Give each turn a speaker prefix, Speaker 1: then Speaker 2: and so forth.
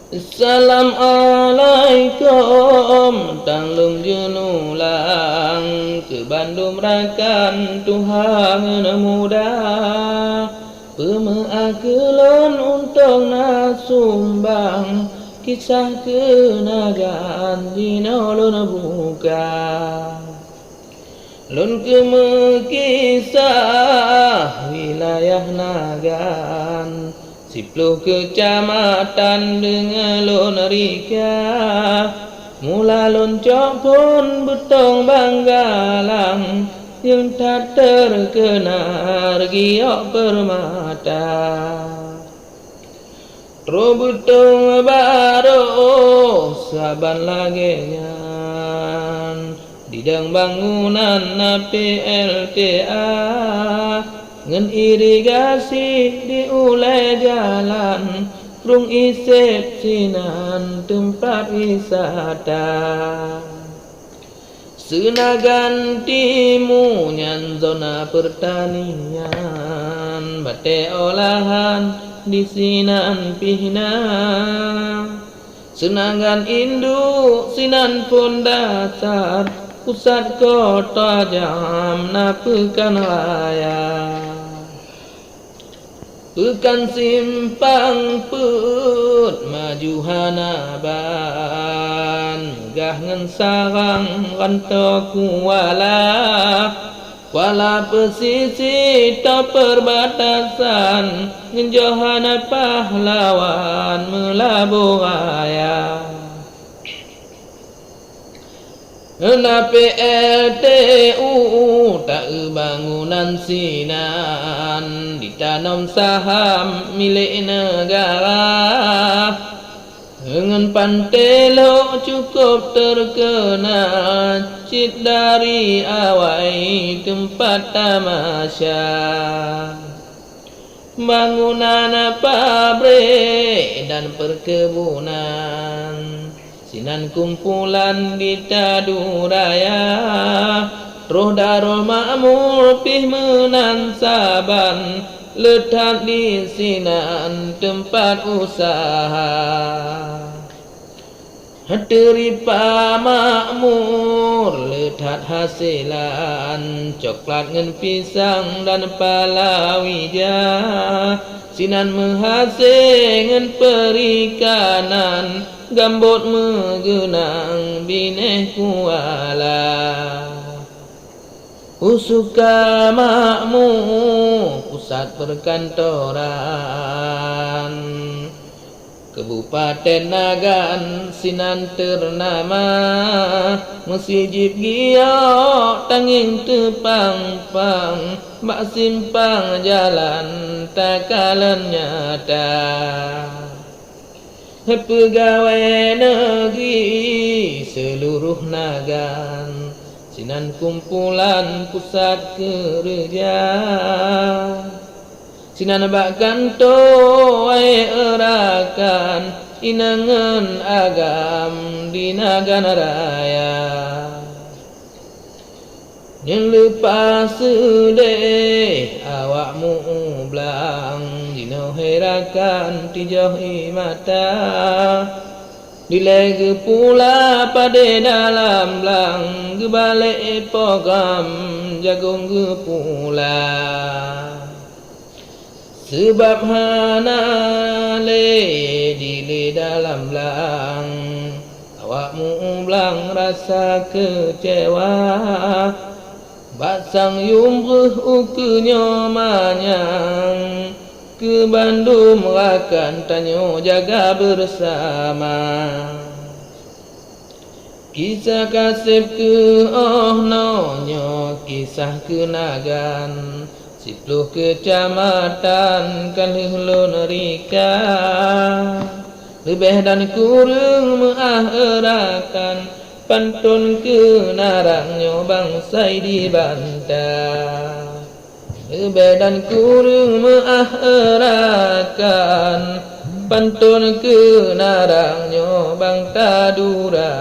Speaker 1: Assalamualaikum tanglum jenulang ke Bandung rakan Tuhan muda pemea kelon untuk nasumbang kisah kenagaan dino lon buka lon kemekisah wilayah nagan 10 kecamatan dengan lon rika mula lon cok pun betong banggalang yang tak terkena giok permata ro betong baru saban lagenyan didang bangunan PLTA ngen irigasi di ulai jalan rung isep sinan tempat wisata Senagan timu nyan zona pertanian bate olahan di sinan pihna Senagan induk sinan pun dasar pusat kota jam na pekan raya pekan simpang put maju hanaban gah ngen sarang ranto kuala kuala pesisir to perbatasan ngen johana pahlawan melabuhaya na PLTU tak bangunan sinan ditanam saham milik negara dengan pantelo cukup terkenal cit dari awai tempat tamasya bangunan pabrik dan perkebunan sinan kumpulan di Taduraya roh darul makmur pih menan saban letak di sinan tempat usaha Teripa makmur letak hasilan coklat ngen pisang dan palawija sinan menghasil ngen perikanan gambut megenang bineh kuala usuka makmur pusat perkantoran Kabupaten Nagan sinan ternama mesijib giok tanging tepang-pang mak simpang jalan takalan nyata pegawai negeri seluruh Nagan sinan kumpulan pusat kerja sinan bakkan toai erakan inangan agam di Nagan Raya yang lepas sedih awakmu belang dino herakan tijauh mata dilege pula pada dalam belang gebalik program jagung ge pula sebab hana le dile dalam belang awakmu belang rasa kecewa Basang yumruh ukenyo manyang ke Bandung akan tanyo jaga bersama kisah kasih ke nonyo kisah kenagan 10 kecamatan kalihulun rika lebih dan kurang mengakhirakan pantun kenarangnya bangsai di bantah lebih dan kurang mengakhirakan pantun kenarangnya bang Tadura